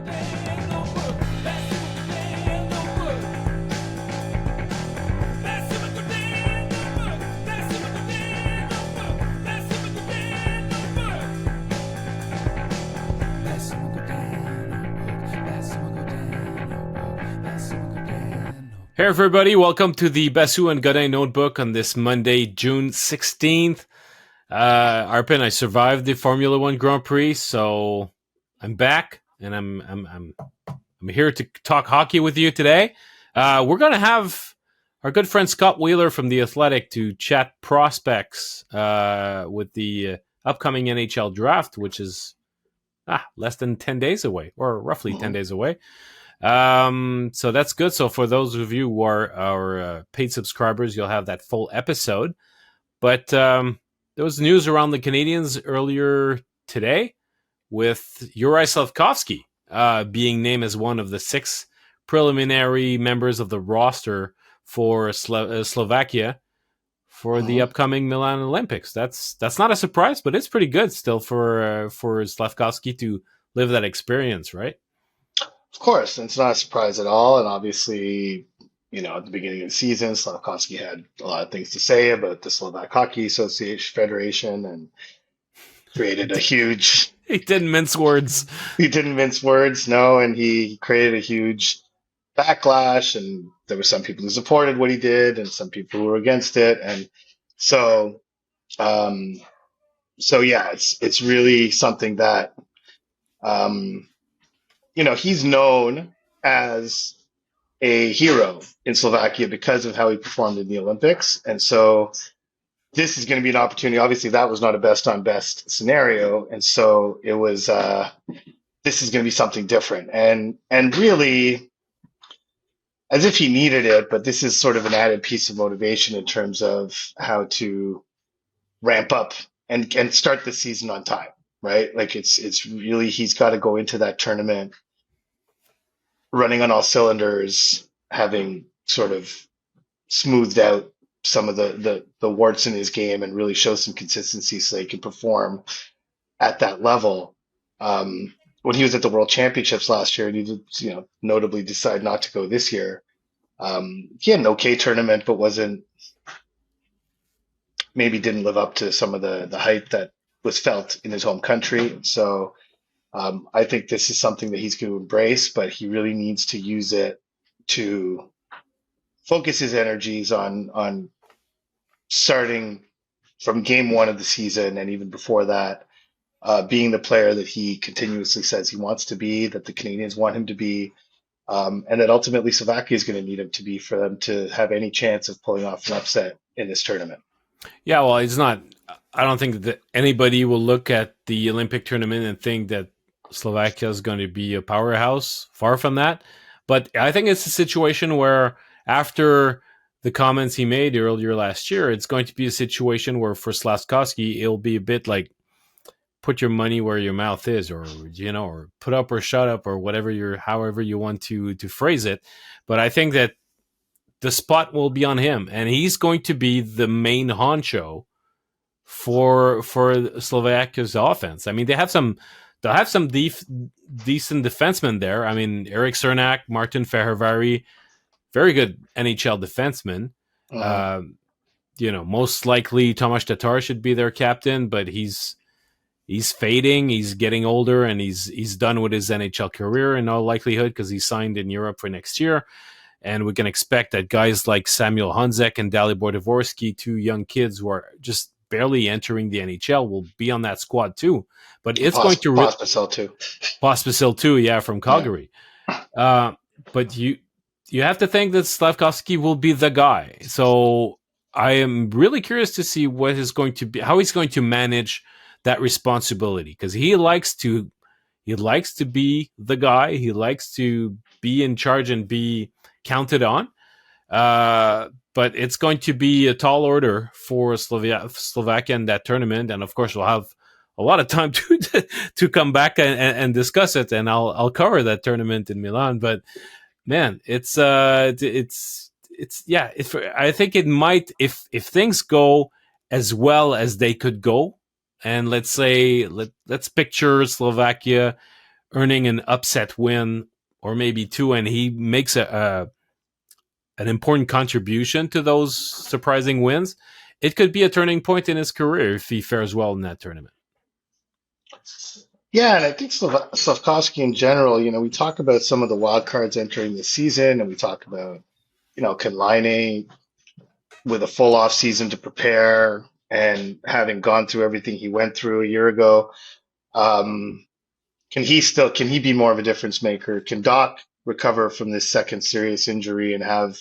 Hey everybody, welcome to the Basu and Godin Notebook on this Monday, June 16th. Arpin, I survived the Formula One Grand Prix, so I'm back and I'm here to talk hockey with you today. We're gonna have our good friend Scott Wheeler from The Athletic to chat prospects with the upcoming NHL draft, which is less than 10 days away, or roughly 10 days away. So that's good. So for those of you who are our paid subscribers, you'll have that full episode. But there was news around the Canadiens earlier today with Juraj Slafkovsky being named as one of the 6 preliminary members of the roster for Slovakia for the upcoming Milan Olympics. That's not a surprise, but it's pretty good still for Slafkovsky to live that experience, right? Of course, and it's not a surprise at all. And obviously, at the beginning of the season, Slavkovsky had a lot of things to say about the Slovak Hockey Association Federation and created a huge. He didn't mince words. He didn't mince words, no, and he created a huge backlash. And there were some people who supported what he did, and some people who were against it. And so, yeah, it's really something that. He's known as a hero in Slovakia because of how he performed in the Olympics. And so this is going to be an opportunity. Obviously, that was not a best on best scenario. And so it was, this is going to be something different. And really, as if he needed it, but this is sort of an added piece of motivation in terms of how to ramp up and start the season on time, right? Like it's really, he's got to go into that tournament running on all cylinders, having sort of smoothed out some of the warts in his game and really show some consistency so he can perform at that level. When he was at the World Championships last year, and he did, notably decide not to go this year. He had an okay tournament, but maybe didn't live up to some of the hype that was felt in his home country. So I think this is something that he's going to embrace, but he really needs to use it to focus his energies on starting from game 1 of the season, and even before that, being the player that he continuously says he wants to be, that the Canadiens want him to be, and that ultimately Slovakia is going to need him to be for them to have any chance of pulling off an upset in this tournament. Yeah, well, it's not. I don't think that anybody will look at the Olympic tournament and think that Slovakia is going to be a powerhouse. Far from that. But I think it's a situation where after the comments he made earlier last year, it's going to be a situation where for Slafkovsky, it'll be a bit like put your money where your mouth is, or put up or shut up, or however you want to phrase it. But I think that the spot will be on him, and he's going to be the main honcho for Slovakia's offense. I mean, they'll have some decent defensemen there. I mean, Eric Cernak, Martin Fehervary, very good NHL defensemen. Most likely Tomáš Tatar should be their captain, but he's fading. He's getting older, and he's done with his NHL career in all likelihood because he's signed in Europe for next year. And we can expect that guys like Samuel Honzek and Dalibor Dvorsky, 2 young kids who are just barely entering the NHL, will be on that squad too. But it's going to Pospisil too. Pospisil too, yeah, from Calgary. Yeah. But you have to think that Slafkovsky will be the guy. So I am really curious to see how he's going to manage that responsibility, because he likes to be the guy. He likes to be in charge and be counted on. But it's going to be a tall order for Slovakia in that tournament, and of course we'll have a lot of time to come back and discuss it, and I'll cover that tournament in Milan. But man, I think it might, if things go as well as they could go, and let's picture Slovakia earning an upset win or maybe two, and he makes an important contribution to those surprising wins, it could be a turning point in his career if he fares well in that tournament. Yeah, and I think Slavkovsky in general, we talk about some of the wild cards entering the season, and we talk about, can Laine, with a full off season to prepare and having gone through everything he went through a year ago, um, can he be more of a difference maker? Can Doc recover from this second serious injury and have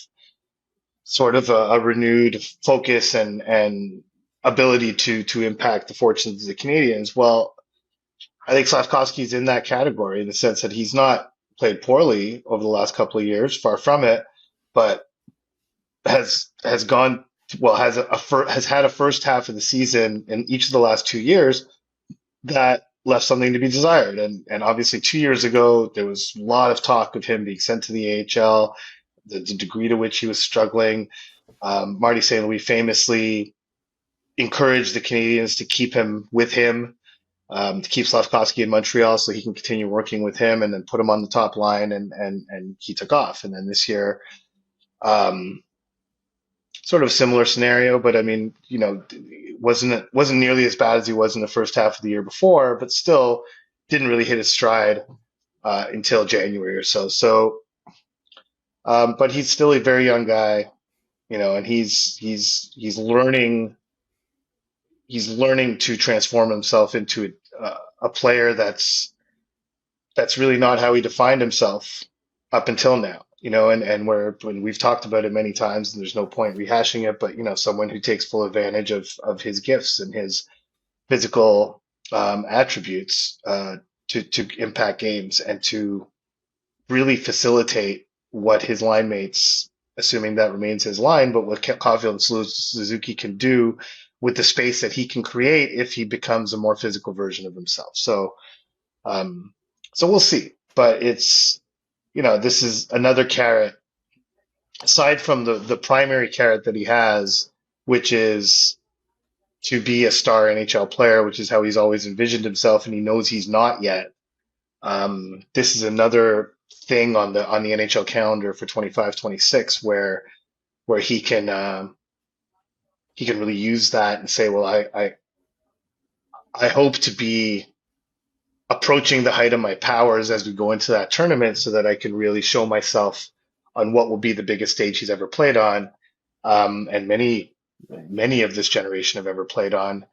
sort of a renewed focus and ability to impact the fortunes of the Canadiens? Well, I think Slafkovsky's in that category in the sense that he's not played poorly over the last couple of years, far from it, but has gone well, has had a first half of the season in each of the last 2 years that left something to be desired. And obviously 2 years ago there was a lot of talk of him being sent to the AHL, the degree to which he was struggling. Marty St. Louis famously encouraged the Canadiens to keep him with him, to keep Slafkovsky in Montreal so he can continue working with him, and then put him on the top line, and he took off. And then this year, sort of a similar scenario, but I mean, it wasn't nearly as bad as he was in the first half of the year before, but still didn't really hit his stride until January or so. So, but he's still a very young guy, and he's learning to transform himself into a player that's really not how he defined himself up until now. And when we've talked about it many times, and there's no point rehashing it, but someone who takes full advantage of his gifts and his physical attributes to impact games and to really facilitate what his line mates, assuming that remains his line, but what Caulfield and Suzuki can do with the space that he can create if he becomes a more physical version of himself. So we'll see, but it's. This is another carrot, aside from the primary carrot that he has, which is to be a star NHL player, which is how he's always envisioned himself, and he knows he's not yet. This is another thing on the NHL calendar for 25-26 where he can really use that and say, well, I hope to be approaching the height of my powers as we go into that tournament so that I can really show myself on what will be the biggest stage he's ever played on, and many of this generation have ever played on,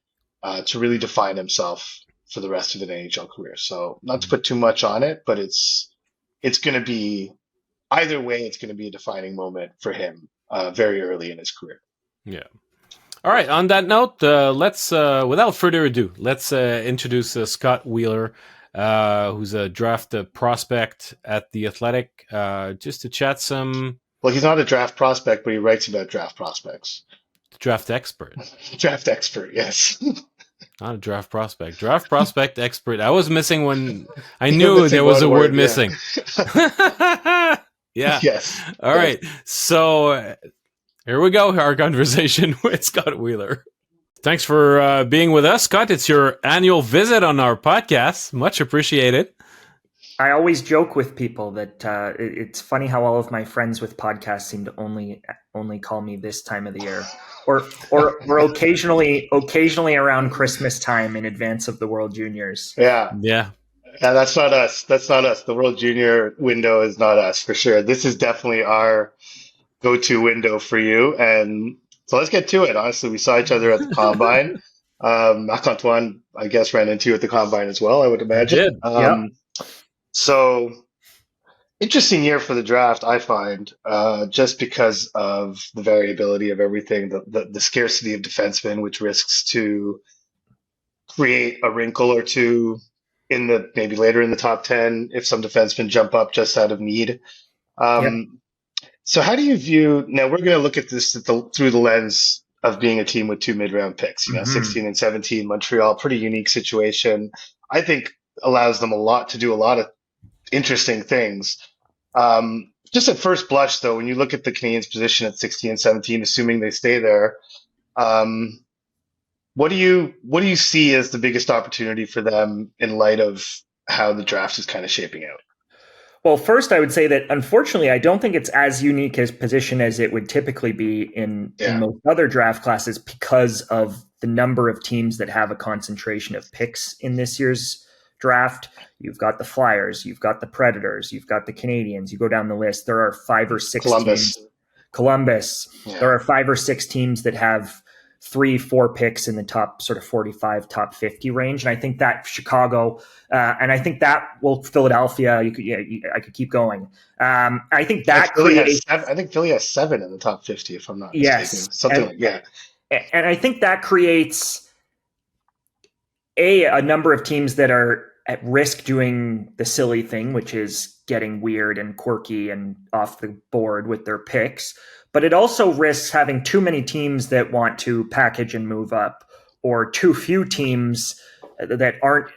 to really define himself for the rest of an NHL career. So not to put too much on it, but it's going to be, either way, it's going to be a defining moment for him very early in his career. Yeah. All right. On that note, let's, without further ado, let's introduce Scott Wheeler, who's a draft prospect at The Athletic, just to chat some. Well, he's not a draft prospect, but he writes about draft prospects. Draft expert. Draft expert, yes. Not a draft prospect. Draft prospect expert. I was missing when I knew there was a word missing. Yeah. Yes. All right. So here we go, our conversation with Scott Wheeler. Thanks for being with us, Scott. It's your annual visit on our podcast. Much appreciated. I always joke with people that it's funny how all of my friends with podcasts seem to only call me this time of the year, or occasionally around Christmas time in advance of the World Juniors. Yeah. That's not us. The World Junior window is not us for sure. This is definitely our go-to window for you, and so let's get to it. Honestly, we saw each other at the Combine. Marc-Antoine, I guess, ran into you at the Combine as well, I would imagine. So interesting year for the draft, I find, just because of the variability of everything, the scarcity of defensemen, which risks to create a wrinkle or two maybe later in the top 10 if some defensemen jump up just out of need. So how do you view, now we're going to look at this through the lens of being a team with two mid-round picks, 16 and 17, Montreal, pretty unique situation. I think allows them to do a lot of interesting things. Just at first blush, though, when you look at the Canadiens' position at 16 and 17, assuming they stay there, what do you see as the biggest opportunity for them in light of how the draft is kind of shaping out? Well, first, I would say that unfortunately, I don't think it's as unique a position as it would typically be in Yeah. most other draft classes because of the number of teams that have a concentration of picks in this year's draft. You've got the Flyers, you've got the Predators, you've got the Canadiens. You go down the list, there are 5 or 6 Columbus. teams. Columbus. Yeah. There are 5 or 6 teams that have 3-4 picks in the top sort of 45, top 50 range. And I think that Chicago, and I think that Philadelphia, I could keep going. I think that creates. I think Philly has 7 in the top 50, if I'm not Yes, mistaken. and I think that creates a number of teams that are at risk doing the silly thing, which is getting weird and quirky and off the board with their picks. But it also risks having too many teams that want to package and move up, or too few teams that aren't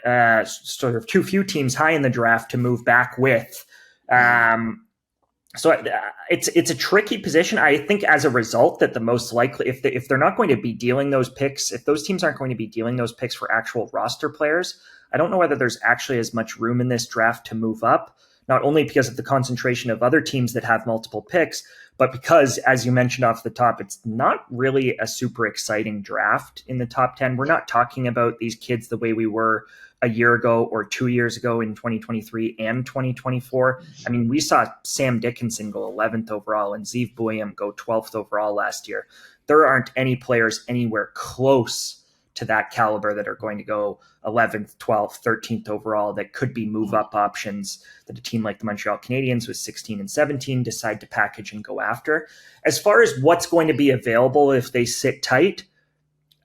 too few teams high in the draft to move back with. So it's a tricky position. I think as a result that the most likely, if they're not going to be dealing those picks, if those teams aren't going to be dealing those picks for actual roster players, I don't know whether there's actually as much room in this draft to move up, not only because of the concentration of other teams that have multiple picks, but because, as you mentioned off the top, it's not really a super exciting draft in the top 10. We're not talking about these kids the way we were a year ago or 2 years ago in 2023 and 2024. I mean, we saw Sam Dickinson go 11th overall and Zeev Buium go 12th overall last year. There aren't any players anywhere close to that caliber that are going to go 11th, 12th, 13th overall that could be move up options that a team like the Montreal Canadiens with 16 and 17 decide to package and go after. As far as what's going to be available if they sit tight,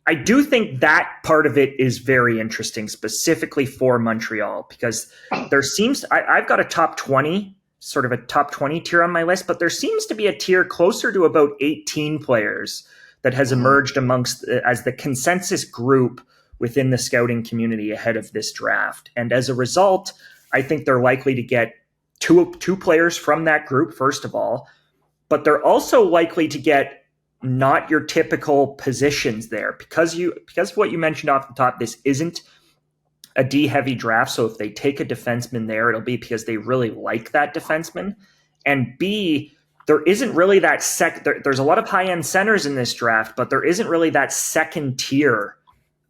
I do think that part of it is very interesting, specifically for Montreal, because there seems, I've got a top 20, sort of a top 20 tier on my list, but there seems to be a tier closer to about 18 players that has emerged amongst as the consensus group within the scouting community ahead of this draft. And as a result, I think they're likely to get two players from that group, first of all, but they're also likely to get not your typical positions there because of what you mentioned off the top. This isn't a D heavy draft. So if they take a defenseman there, it'll be because they really like that defenseman. And B, there isn't really that there's a lot of high end centers in this draft, but there isn't really that second tier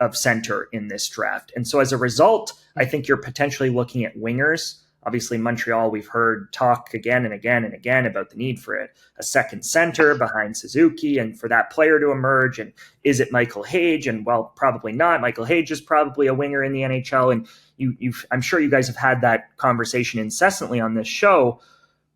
of center in this draft. And so as a result, I think you're potentially looking at wingers. Obviously, Montreal, we've heard talk again and again and again about the need for a second center behind Suzuki and for that player to emerge. And is it Michael Hage? And well, probably not. Michael Hage is probably a winger in the NHL. And I'm sure you guys have had that conversation incessantly on this show.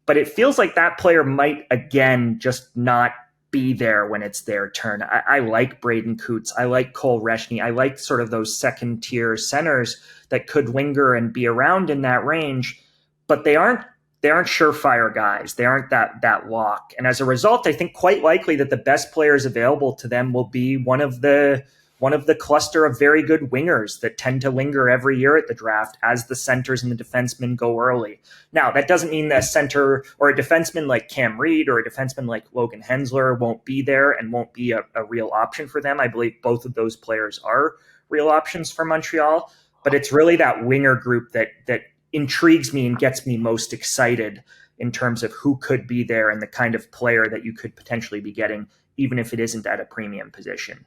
But it feels like that player might, again, just not be there when it's their turn. I like Braden Coots. I like Cole Reshny. I like sort of those second tier centers that could linger and be around in that range, but they aren't surefire guys. They aren't that lock. And as a result, I think quite likely that the best players available to them will be one of the cluster of very good wingers that tend to linger every year at the draft as the centers and the defensemen go early. Now, that doesn't mean that a center or a defenseman like Cam Reed or a defenseman like Logan Hensler won't be there and won't be a real option for them. I believe both of those players are real options for Montreal, but it's really that winger group that intrigues me and gets me most excited in terms of who could be there and the kind of player that you could potentially be getting, even if it isn't at a premium position.